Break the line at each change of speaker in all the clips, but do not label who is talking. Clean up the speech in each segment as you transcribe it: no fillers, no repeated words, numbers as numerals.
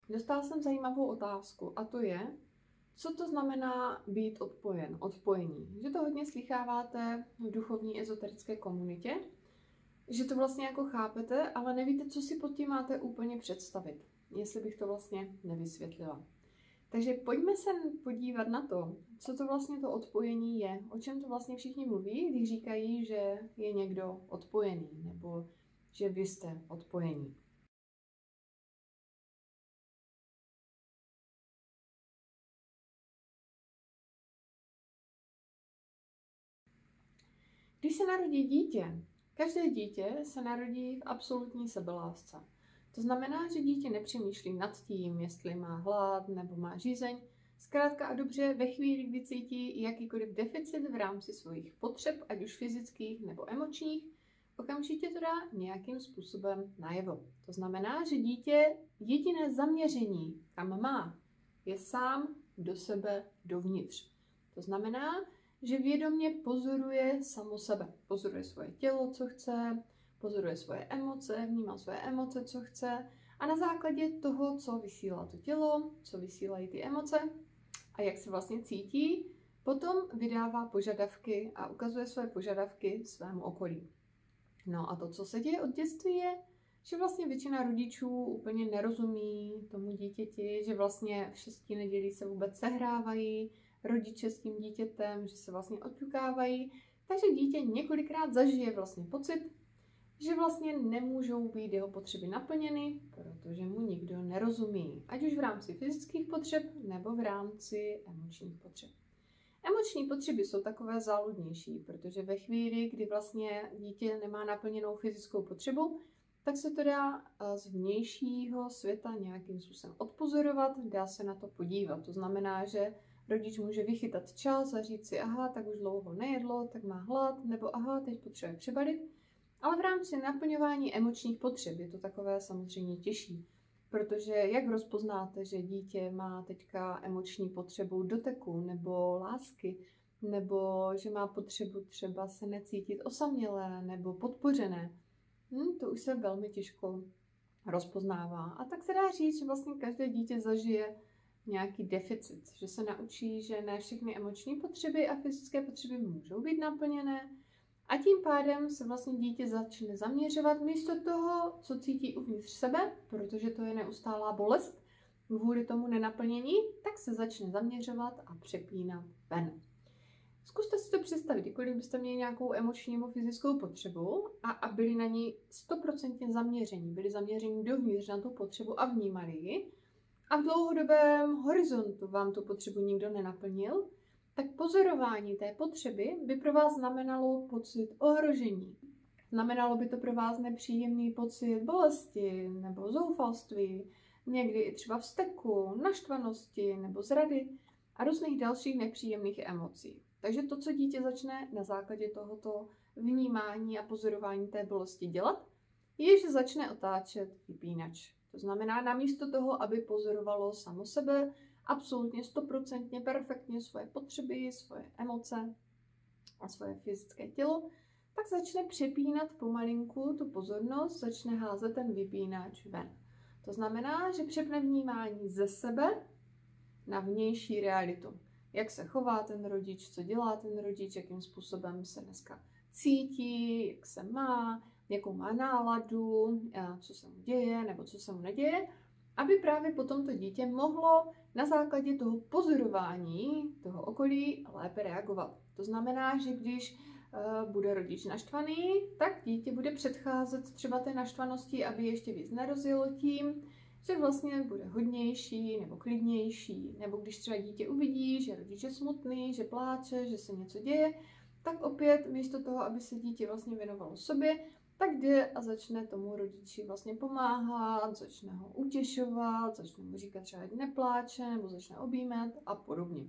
Dostala jsem zajímavou otázku a to je, co to znamená být odpojen, odpojení. Že to hodně slycháváte v duchovní ezoterické komunitě, že to vlastně jako chápete, ale nevíte, co si pod tím máte úplně představit, jestli bych to vlastně nevysvětlila. Takže pojďme se podívat na to, co to vlastně to odpojení je, o čem to vlastně všichni mluví, když říkají, že je někdo odpojený, nebo že vy jste odpojení. Když se narodí dítě, každé dítě se narodí v absolutní sebelásce. To znamená, že dítě nepřemýšlí nad tím, jestli má hlad nebo má žízeň. Zkrátka a dobře, ve chvíli, kdy cítí jakýkoliv deficit v rámci svých potřeb, ať už fyzických nebo emočních, okamžitě to dá nějakým způsobem najevo. To znamená, že dítě jediné zaměření, kam má, je sám do sebe dovnitř. To znamená, že vědomě pozoruje samo sebe. Pozoruje svoje tělo, co chce, pozoruje svoje emoce, vnímá svoje emoce, co chce a na základě toho, co vysílá to tělo, co vysílají ty emoce a jak se vlastně cítí, potom vydává požadavky a ukazuje svoje požadavky svému okolí. No a to, co se děje od dětství, je, že vlastně většina rodičů úplně nerozumí tomu dítěti, že vlastně v 6 nedělí se vůbec sehrávají rodiče s tím dítětem, že se vlastně odťukávají, takže dítě několikrát zažije vlastně pocit, že vlastně nemůžou být jeho potřeby naplněny, protože mu nikdo nerozumí, ať už v rámci fyzických potřeb nebo v rámci emočních potřeb. Emoční potřeby jsou takové záludnější, protože ve chvíli, kdy vlastně dítě nemá naplněnou fyzickou potřebu, tak se to dá z vnějšího světa nějakým způsobem odpozorovat, dá se na to podívat. To znamená, že rodič může vychytat čas a říct si, aha, tak už dlouho nejedlo, tak má hlad, nebo aha, teď potřebuje přebalit. Ale v rámci naplňování emočních potřeb je to takové samozřejmě těžší. Protože jak rozpoznáte, že dítě má teďka emoční potřebu doteku nebo lásky, nebo že má potřebu třeba se necítit osamělé nebo podpořené, to už se velmi těžko rozpoznává. A tak se dá říct, že vlastně každé dítě zažije nějaký deficit, že se naučí, že ne všechny emoční potřeby a fyzické potřeby můžou být naplněné a tím pádem se vlastně dítě začne zaměřovat místo toho, co cítí uvnitř sebe, protože to je neustálá bolest kvůli tomu nenaplnění, tak se začne zaměřovat a přepínat ven. Zkuste si to představit, kdykoliv byste měli nějakou emoční nebo fyzickou potřebu a byli na ní 100% zaměření, byli zaměření dovnitř na tu potřebu a vnímali ji, a v dlouhodobém horizontu vám tu potřebu nikdo nenaplnil, tak pozorování té potřeby by pro vás znamenalo pocit ohrožení. Znamenalo by to pro vás nepříjemný pocit bolesti nebo zoufalství, někdy i třeba vzteku, naštvanosti nebo zrady a různých dalších nepříjemných emocí. Takže to, co dítě začne na základě tohoto vnímání a pozorování té bolesti dělat, je, že začne otáčet vypínač. To znamená, namísto toho, aby pozorovalo samo sebe, absolutně 100% perfektně svoje potřeby, svoje emoce a svoje fyzické tělo, tak začne přepínat pomalinku tu pozornost, začne házet ten vypínač ven. To znamená, že přepne vnímání ze sebe na vnější realitu. Jak se chová ten rodič, co dělá ten rodič, jakým způsobem se dneska cítí, jak se má, jakou má náladu, co se mu děje nebo co se mu neděje, aby právě potom to dítě mohlo na základě toho pozorování toho okolí lépe reagovat. To znamená, že když bude rodič naštvaný, tak dítě bude předcházet třeba té naštvanosti, aby ještě víc nerozjelo tím, že vlastně bude hodnější nebo klidnější, nebo když třeba dítě uvidí, že rodič je smutný, že pláče, že se něco děje, tak opět místo toho, aby se dítě vlastně věnovalo sobě, tak jde a začne tomu rodiči vlastně pomáhat, začne ho utěšovat, začne mu říkat třeba, ať nepláče, nebo začne objímat a podobně.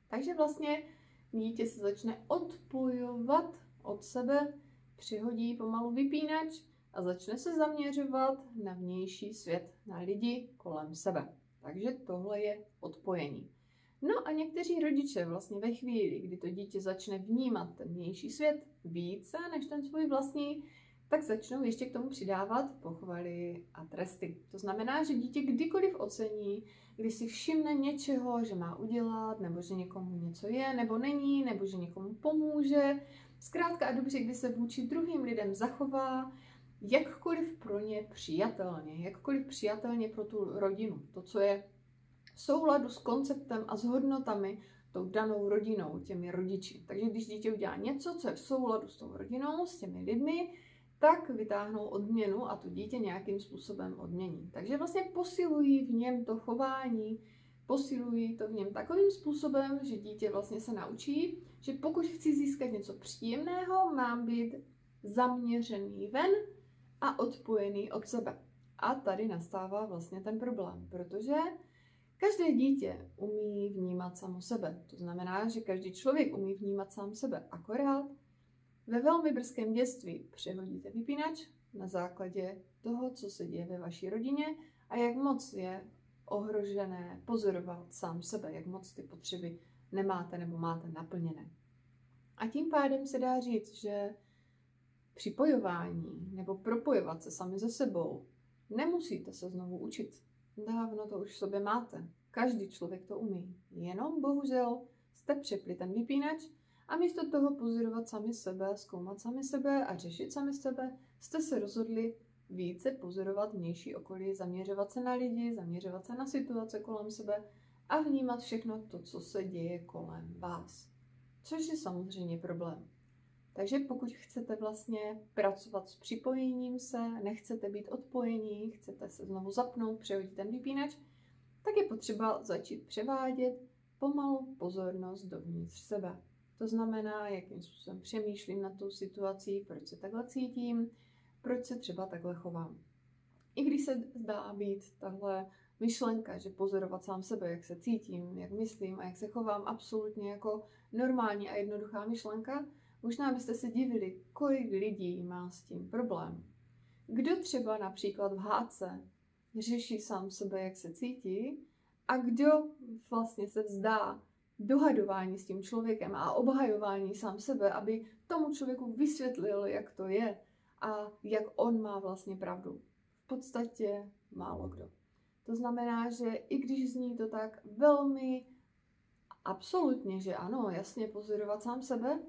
Takže vlastně dítě se začne odpojovat od sebe, přihodí pomalu vypínač a začne se zaměřovat na vnější svět, na lidi kolem sebe. Takže tohle je odpojení. No a někteří rodiče vlastně ve chvíli, kdy to dítě začne vnímat ten vnější svět více než ten svůj vlastní, tak začnou ještě k tomu přidávat pochvaly a tresty. To znamená, že dítě kdykoliv ocení, když si všimne něčeho, že má udělat, nebo že někomu něco je, nebo není, nebo že někomu pomůže, zkrátka a dobře, kdy se vůči druhým lidem zachová, jakkoliv pro ně přijatelně, jakkoliv přijatelně pro tu rodinu. To, co je v souladu s konceptem a s hodnotami tou danou rodinou, těmi rodiči. Takže když dítě udělá něco, co je v souladu s tou rodinou, s těmi lidmi, tak vytáhnou odměnu a to dítě nějakým způsobem odmění. Takže vlastně posilují v něm to chování, posilují to v něm takovým způsobem, že dítě vlastně se naučí, že pokud chci získat něco příjemného, mám být zaměřený ven a odpojený od sebe. A tady nastává vlastně ten problém, protože každé dítě umí vnímat samo sebe. To znamená, že každý člověk umí vnímat sám sebe. Akorát ve velmi brzkém dětství přehodíte vypínač na základě toho, co se děje ve vaší rodině a jak moc je ohrožené pozorovat sám sebe, jak moc ty potřeby nemáte nebo máte naplněné. A tím pádem se dá říct, že připojování nebo propojovat se sami ze sebou nemusíte se znovu učit. Dávno to už v sobě máte. Každý člověk to umí. Jenom bohužel jste přepli ten vypínač a místo toho pozorovat sami sebe, zkoumat sami sebe a řešit sami sebe, jste se rozhodli více pozorovat vnější okolí, zaměřovat se na lidi, zaměřovat se na situace kolem sebe a vnímat všechno to, co se děje kolem vás. Což je samozřejmě problém. Takže pokud chcete vlastně pracovat s připojením se, nechcete být odpojení, chcete se znovu zapnout, přehodit ten vypínač, tak je potřeba začít převádět pomalu pozornost dovnitř sebe. To znamená, jakým způsobem přemýšlím nad tou situací, proč se takhle cítím, proč se třeba takhle chovám. I když se zdá být tahle myšlenka, že pozorovat sám sebe, jak se cítím, jak myslím a jak se chovám, absolutně jako normální a jednoduchá myšlenka, možná byste se divili, kolik lidí má s tím problém. Kdo třeba například v hádce řeší sám sebe, jak se cítí, a kdo vlastně se vzdá dohadování s tím člověkem a obhajování sám sebe, aby tomu člověku vysvětlil, jak to je a jak on má vlastně pravdu. V podstatě málo kdo. To znamená, že i když zní to tak velmi absolutně, že ano, jasně pozorovat sám sebe,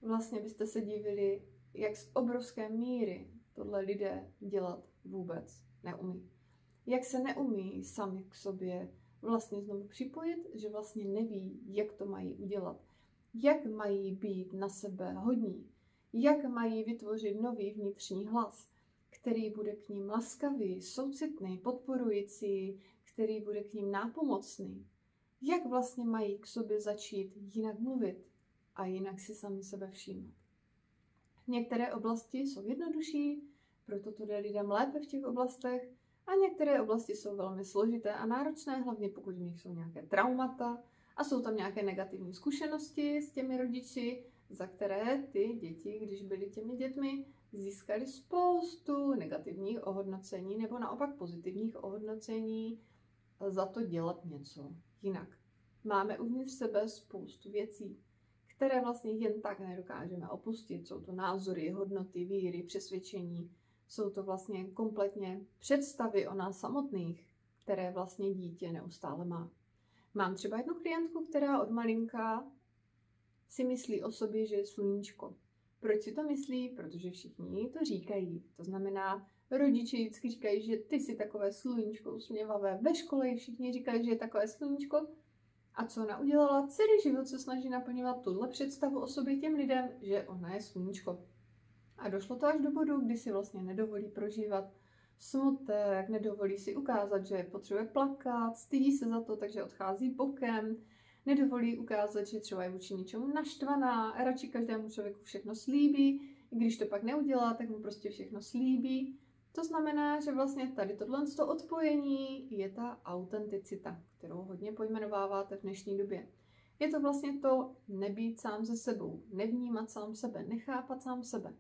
vlastně byste se divili, jak z obrovské míry tohle lidé dělat vůbec neumí. Jak se neumí sami k sobě vlastně znovu připojit, že vlastně neví, jak to mají udělat. Jak mají být na sebe hodní. Jak mají vytvořit nový vnitřní hlas, který bude k ním laskavý, soucitný, podporující, který bude k ním nápomocný. Jak vlastně mají k sobě začít jinak mluvit a jinak si sami sebe všímat. Některé oblasti jsou jednodušší, proto to jde lidem lépe v těch oblastech, a některé oblasti jsou velmi složité a náročné, hlavně pokud v nich jsou nějaké traumata a jsou tam nějaké negativní zkušenosti s těmi rodiči, za které ty děti, když byly těmi dětmi, získali spoustu negativních ohodnocení nebo naopak pozitivních ohodnocení za to dělat něco jinak. Máme uvnitř sebe spoustu věcí, které vlastně jen tak nedokážeme opustit. Jsou to názory, hodnoty, víry, přesvědčení. Jsou to vlastně kompletně představy o nás samotných, které vlastně dítě neustále má. Mám třeba jednu klientku, která od malinka si myslí o sobě, že je sluníčko. Proč si to myslí? Protože všichni to říkají. To znamená, rodiče vždycky říkají, že ty jsi takové sluníčko usměvavé. Ve škole jí všichni říkají, že je takové sluníčko. A co ona udělala? Celý život se snaží naplňovat tuhle představu o sobě těm lidem, že ona je sluníčko. A došlo to až do bodu, kdy si vlastně nedovolí prožívat smutek, nedovolí si ukázat, že potřebuje plakat, stydí se za to, takže odchází bokem, nedovolí ukázat, že třeba je vůči něčemu naštvaná, a radši každému člověku všechno slíbí, i když to pak neudělá, tak mu prostě všechno slíbí. To znamená, že vlastně tady tohle odpojení je ta autenticita, kterou hodně pojmenováváte v dnešní době. Je to vlastně to nebýt sám ze sebou, nevnímat sám sebe, nechápat sám sebe.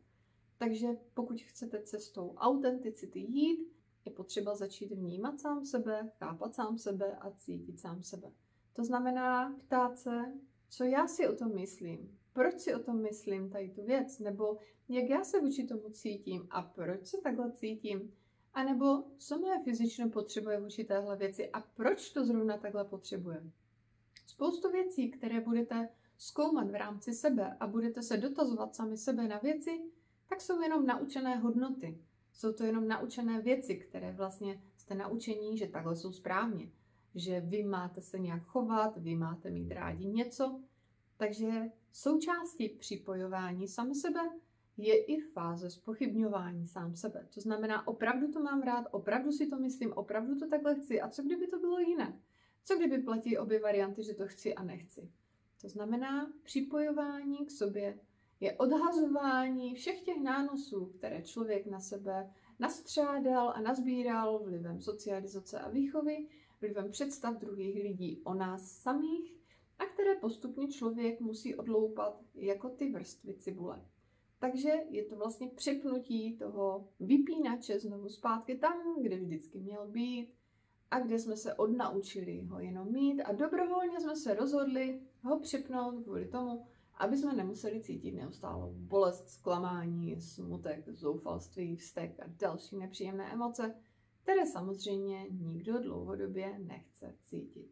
Takže pokud chcete cestou autenticity jít, je potřeba začít vnímat sám sebe, chápat sám sebe a cítit sám sebe. To znamená ptát se, co já si o tom myslím, proč si o tom myslím tady tu věc, nebo jak já se vůči tomu cítím a proč se takhle cítím, a nebo co moje fyzično potřebuje vůči téhle věci a proč to zrovna takhle potřebuje. Spoustu věcí, které budete zkoumat v rámci sebe a budete se dotazovat sami sebe na věci, tak jsou jenom naučené hodnoty. Jsou to jenom naučené věci, které vlastně jste naučení, že takhle jsou správně. Že vy máte se nějak chovat, vy máte mít rádi něco. Takže součástí připojování sami sebe je i fáze zpochybňování sám sebe. To znamená, opravdu to mám rád, opravdu si to myslím, opravdu to takhle chci. A co kdyby to bylo jinak? Co kdyby platí obě varianty, že to chci a nechci? To znamená, připojování k sobě je odhazování všech těch nánosů, které člověk na sebe nastřádal a nazbíral vlivem socializace a výchovy, vlivem představ druhých lidí o nás samých a které postupně člověk musí odloupat jako ty vrstvy cibule. Takže je to vlastně přepnutí toho vypínače znovu zpátky tam, kde vždycky měl být a kde jsme se odnaučili ho jenom mít a dobrovolně jsme se rozhodli ho přepnout kvůli tomu, aby jsme nemuseli cítit neustálou bolest, zklamání, smutek, zoufalství, vztek a další nepříjemné emoce, které samozřejmě nikdo dlouhodobě nechce cítit.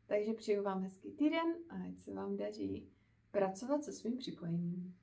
Takže přeju vám hezký týden a ať se vám daří pracovat se svým připojením.